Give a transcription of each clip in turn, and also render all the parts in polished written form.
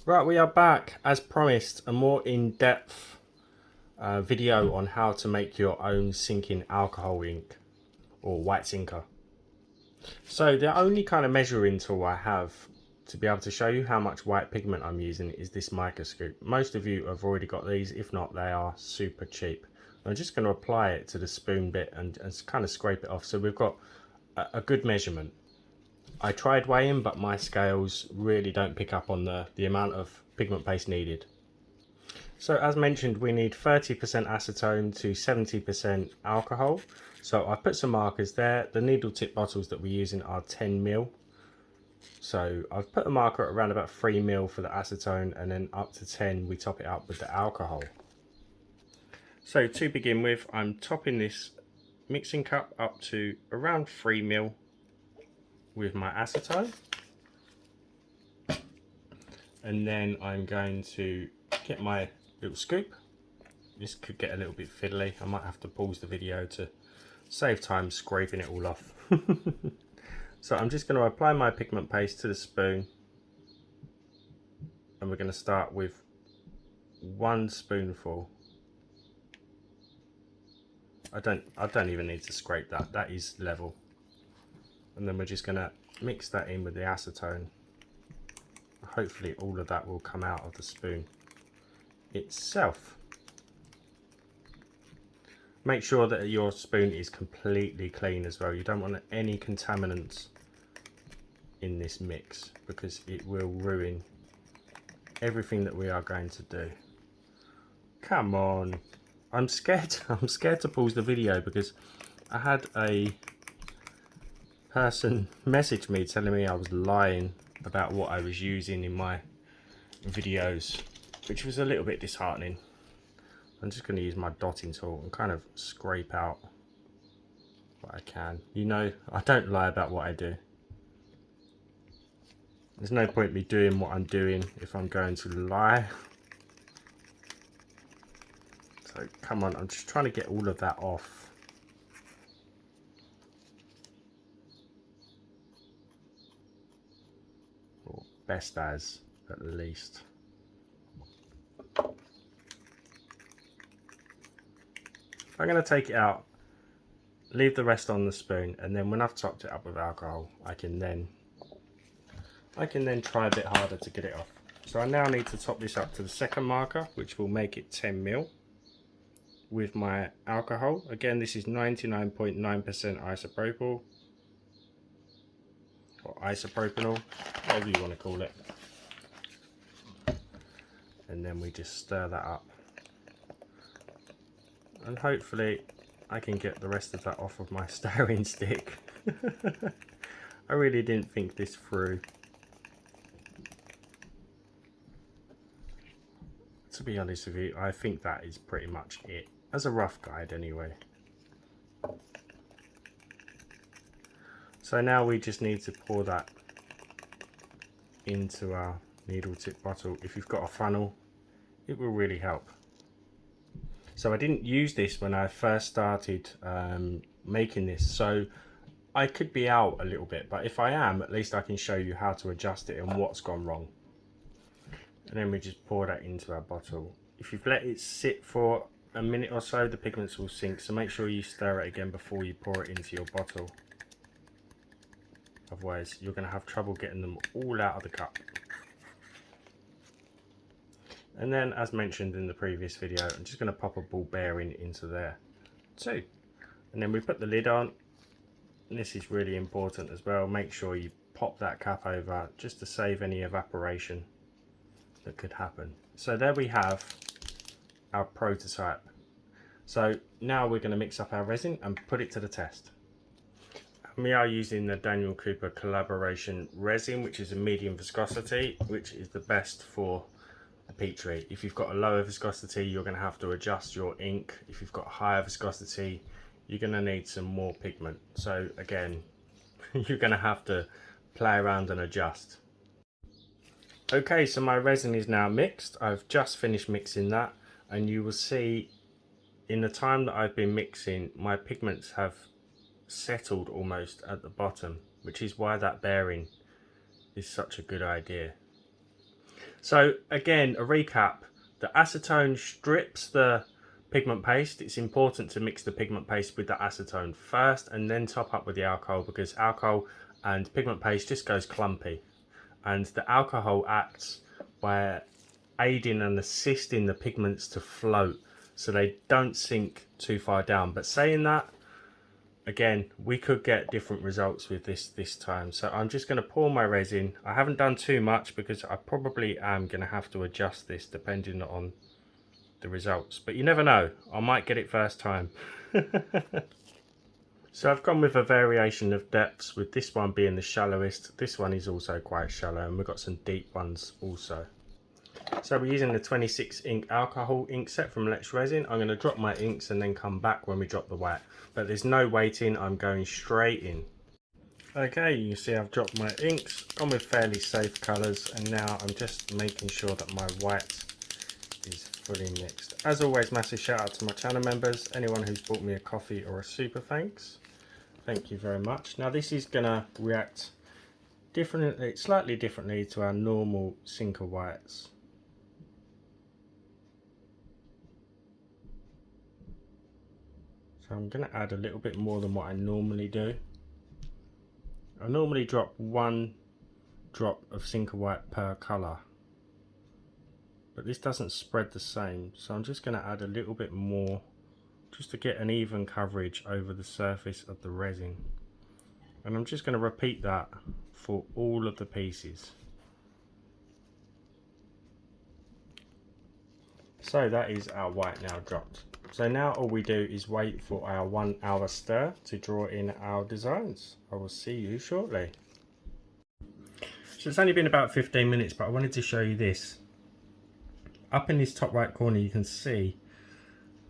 Right, we are back as promised, a more in-depth video on how to make your own sinking alcohol ink or white sinker. So the only kind of measuring tool I have to be able to show you how much white pigment I'm using is this Micas scoop. Most of you have already got these, if not they are super cheap. I'm just going to apply it to the spoon bit and kind of scrape it off so we've got a good measurement. I tried weighing, but my scales really don't pick up on the amount of pigment paste needed. So as mentioned, we need 30% acetone to 70% alcohol. So I put some markers there. The needle tip bottles that we're using are 10 ml. So I've put a marker at around about 3 ml for the acetone, and then up to 10 we top it up with the alcohol. So to begin with, I'm topping this mixing cup up to around 3 ml with my acetone, and then I'm going to get my little scoop. This could get a little bit fiddly. I might have to pause the video to save time scraping it all off. So I'm just going to apply my pigment paste to the spoon, and we're going to start with 1 spoonful. I don't even need to scrape that, that is level. And then we're just going to mix that in with the acetone. Hopefully all of that will come out of the spoon itself. Make sure that your spoon is completely clean as well. You don't want any contaminants in this mix because it will ruin everything that we are going to do. Come on. I'm scared to pause the video because I had a person message me telling me I was lying about what I was using in my videos, which was a little bit disheartening. I'm just going to use my dotting tool and kind of scrape out what I can. You know, I don't lie about what I do. There's no point me doing what I'm doing if I'm going to lie. So come on, I'm just trying to get all of that off. Or best as, at least. I'm going to take it out, leave the rest on the spoon, and then when I've topped it up with alcohol, I can then try a bit harder to get it off. So I now need to top this up to the second marker, which will make it 10 ml with my alcohol. Again, this is 99.9% isopropyl or isopropanol, whatever you want to call it. And then we just stir that up. And hopefully I can get the rest of that off of my stirring stick. I really didn't think this through. To be honest with you, I think that is pretty much it, as a rough guide anyway. So now we just need to pour that into our needle tip bottle. If you've got a funnel, it will really help. So I didn't use this when I first started making this, so I could be out a little bit, but if I am, at least I can show you how to adjust it and what's gone wrong. And then we just pour that into our bottle. If you've let it sit for a minute or so, the pigments will sink, so make sure you stir it again before you pour it into your bottle. Otherwise you're going to have trouble getting them all out of the cup. And then, as mentioned in the previous video, I'm just going to pop a ball bearing into there too. And then we put the lid on. And this is really important as well. Make sure you pop that cap over just to save any evaporation that could happen. So there we have our prototype. So now we're going to mix up our resin and put it to the test. We are using the Daniel Cooper collaboration resin, which is a medium viscosity, which is the best for the Petri. If you've got a lower viscosity, you're going to have to adjust your ink. If you've got a higher viscosity, you're going to need some more pigment. So again, you're going to have to play around and adjust. Okay, so my resin is now mixed. I've just finished mixing that, and you will see in the time that I've been mixing, my pigments have settled almost at the bottom, which is why that bearing is such a good idea. So again, a recap, the acetone strips the pigment paste. It's important to mix the pigment paste with the acetone first and then top up with the alcohol, because alcohol and pigment paste just goes clumpy, and the alcohol acts by aiding and assisting the pigments to float so they don't sink too far down. But saying that, again, we could get different results with this time. So I'm just going to pour my resin. I haven't done too much because I probably am going to have to adjust this depending on the results, but you never know, I might get it first time. So I've gone with a variation of depths, with this one being the shallowest. This one is also quite shallow, and we've got some deep ones also. So we're using the 26 ink alcohol ink set from Let's Resin. I'm going to drop my inks and then come back when we drop the white, but there's no waiting, I'm going straight in. Okay, you can see I've dropped my inks, gone with fairly safe colours, and now I'm just making sure that my white is fully mixed. As always, massive shout out to my channel members, anyone who's bought me a coffee or a super thanks. Thank you very much. Now this is gonna react differently, slightly differently to our normal sinker whites. So I'm gonna add a little bit more than what I normally do. I normally drop 1 drop of sinker white per colour, but this doesn't spread the same, so I'm just going to add a little bit more just to get an even coverage over the surface of the resin, and I'm just going to repeat that for all of the pieces. So that is our white now dropped. So now all we do is wait for our 1 hour stir to draw in our designs. I will see you shortly. So it's only been about 15 minutes, but I wanted to show you this. Up in this top right corner you can see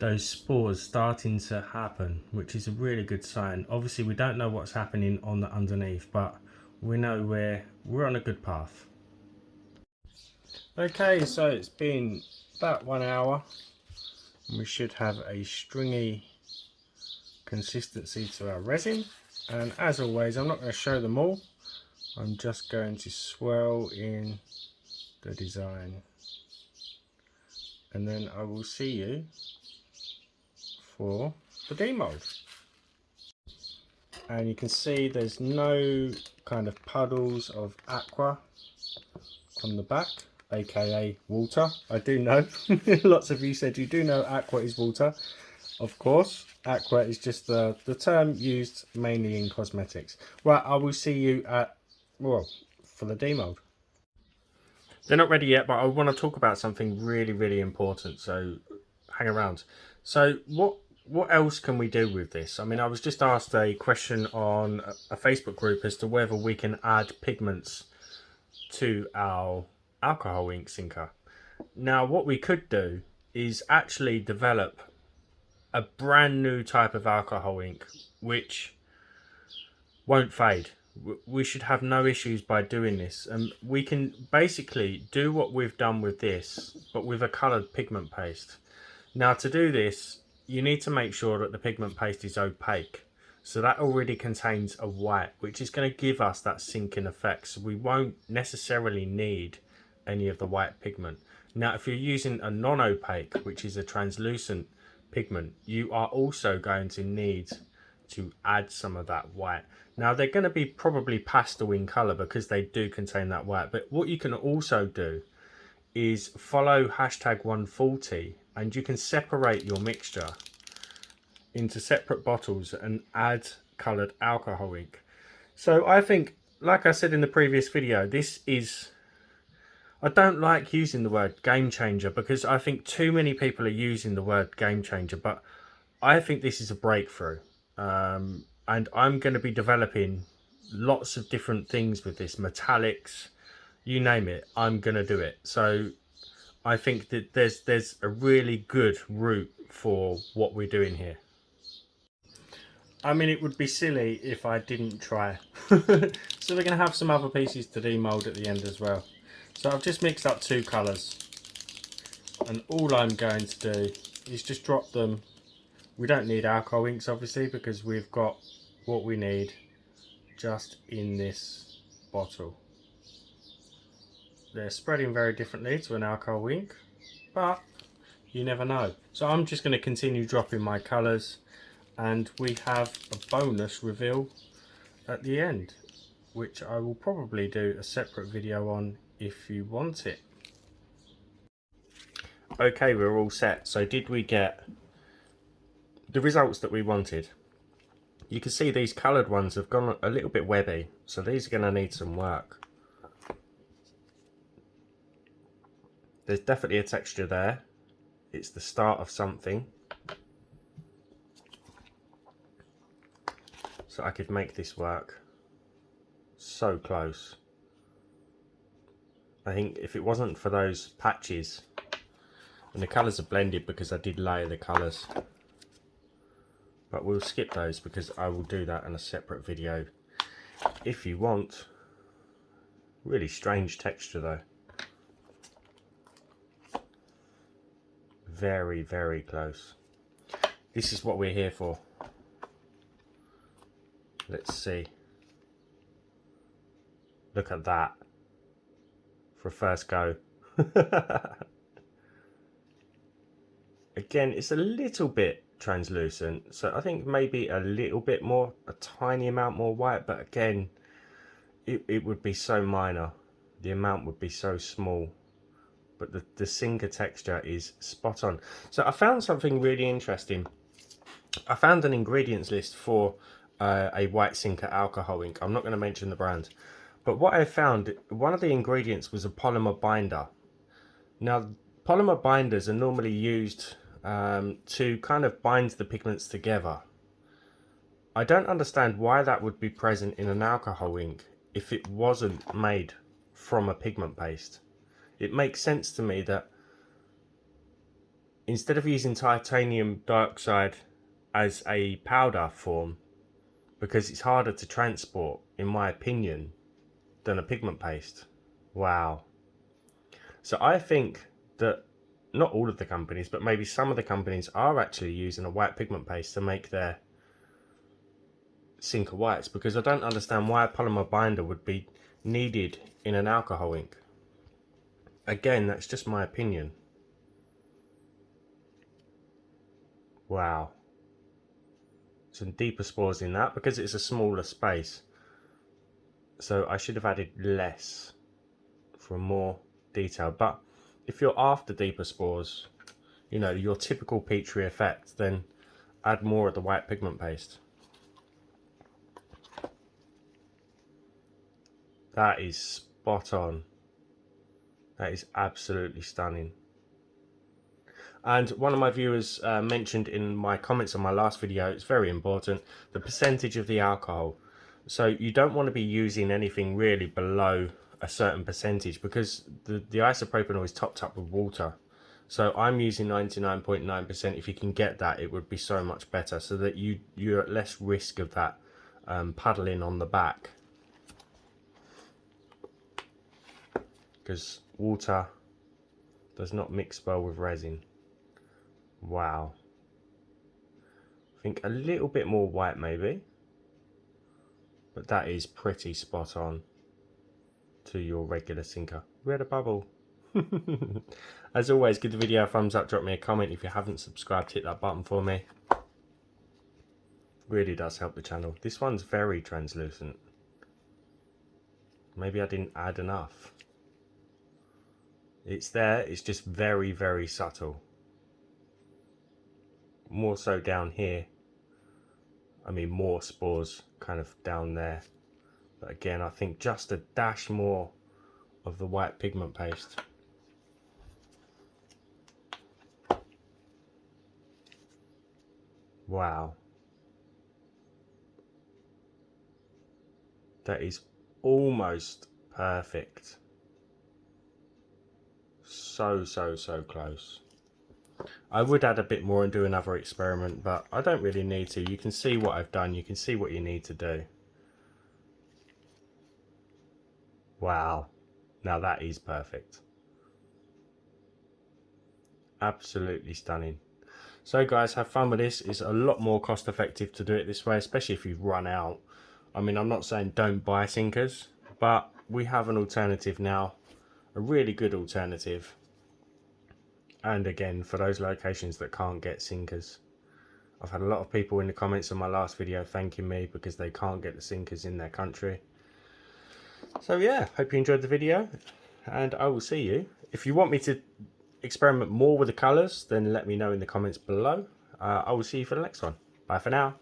those spores starting to happen, which is a really good sign. Obviously we don't know what's happening on the underneath, but we know we're on a good path. Okay, so it's been about 1 hour and we should have a stringy consistency to our resin, and as always I'm not going to show them all, I'm just going to swirl in the design, and then I will see you for the demold. And you can see there's no kind of puddles of aqua on the back, aka water. I do know lots of you said you do know aqua is water. Of course, aqua is just the term used mainly in cosmetics. Right, I will see you at, well, for the demold. They're not ready yet, but I want to talk about something really important, so hang around. So what else can we do with this? I mean, I was just asked a question on a Facebook group as to whether we can add pigments to our alcohol ink sinker. Now what we could do is actually develop a brand new type of alcohol ink which won't fade. We should have no issues by doing this, and we can basically do what we've done with this but with a coloured pigment paste. Now to do this you need to make sure that the pigment paste is opaque, so that already contains a white which is going to give us that sinking effect, so we won't necessarily need any of the white pigment. Now if you're using a non-opaque, which is a translucent pigment, you are also going to need to add some of that white. Now they're going to be probably pastel in colour because they do contain that white, but what you can also do is follow #140 and you can separate your mixture into separate bottles and add coloured alcohol ink. So I think, like I said in the previous video, this is, I don't like using the word game changer because I think too many people are using the word game changer, but I think this is a breakthrough. And I'm going to be developing lots of different things with this, metallics, you name it, I'm going to do it. So I think that there's a really good route for what we're doing here. I mean, it would be silly if I didn't try. So we're going to have some other pieces to demold at the end as well. So I've just mixed up 2 colours, and all I'm going to do is just drop them. We don't need alcohol inks obviously because we've got what we need just in this bottle. they're spreading very differently to an alcohol ink, but you never know. So I'm just going to continue dropping my colours, and we have a bonus reveal at the end, which I will probably do a separate video on if you want it. Okay, we're all set. So did we get the results that we wanted? You can see these coloured ones have gone a little bit webby, so these are going to need some work. There's definitely a texture there. It's the start of something. So I could make this work. So close. I think if it wasn't for those patches, and the colours are blended because I did layer the colours. But we'll skip those because I will do that in a separate video if you want. Really strange texture though. Very, very close. This is what we're here for. Let's see. Look at that. For a first go. Again, it's a little bit translucent, so I think maybe a little bit more, a tiny amount more white, but again, it would be so minor. The amount would be so small. But the sinker texture is spot on. So I found something really interesting. I found an ingredients list for a white sinker alcohol ink. I'm not going to mention the brand. But what I found, one of the ingredients was a polymer binder. Now, polymer binders are normally used to kind of bind the pigments together. I don't understand why that would be present in an alcohol ink if it wasn't made from a pigment paste. It makes sense to me that instead of using titanium dioxide as a powder form, because it's harder to transport, in my opinion, than a pigment paste. Wow. So I think that not all of the companies, but maybe some of the companies are actually using a white pigment paste to make their sinker whites, because I don't understand why a polymer binder would be needed in an alcohol ink. Again, that's just my opinion. Wow. Some deeper spores in that because it's a smaller space. So I should have added less for more detail. But if you're after deeper spores, you know, your typical Petri effect, then add more of the white pigment paste. That is spot on. That is absolutely stunning. And one of my viewers mentioned in my comments on my last video, it's very important, the percentage of the alcohol. So you don't want to be using anything really below a certain percentage, because the isopropanol is topped up with water. So I'm using 99.9%. If you can get that, it would be so much better, so that you're at less risk of that puddling on the back. Because water does not mix well with resin. Wow. I think a little bit more white maybe, but that is pretty spot on to your regular sinker. We had a bubble. As always, give the video a thumbs up, drop me a comment. If you haven't subscribed, hit that button for me. Really does help the channel. This one's very translucent. Maybe I didn't add enough. It's there, it's just very, very subtle. More so down here. I mean, more spores kind of down there. But again, I think just a dash more of the white pigment paste. Wow. That is almost perfect. So close. I would add a bit more and do another experiment, but I don't really need to. You can see what I've done. You can see what you need to do. Wow. Now that is perfect. Absolutely stunning. So guys, have fun with this. It's a lot more cost effective to do it this way, especially if you've run out. I mean, I'm not saying don't buy sinkers, but we have an alternative now. a really good alternative. And again, for those locations that can't get sinkers. I've had a lot of people in the comments on my last video thanking me because they can't get the sinkers in their country. So yeah, hope you enjoyed the video, and I will see you. If you want me to experiment more with the colours, then let me know in the comments below. I will see you for the next one. Bye for now.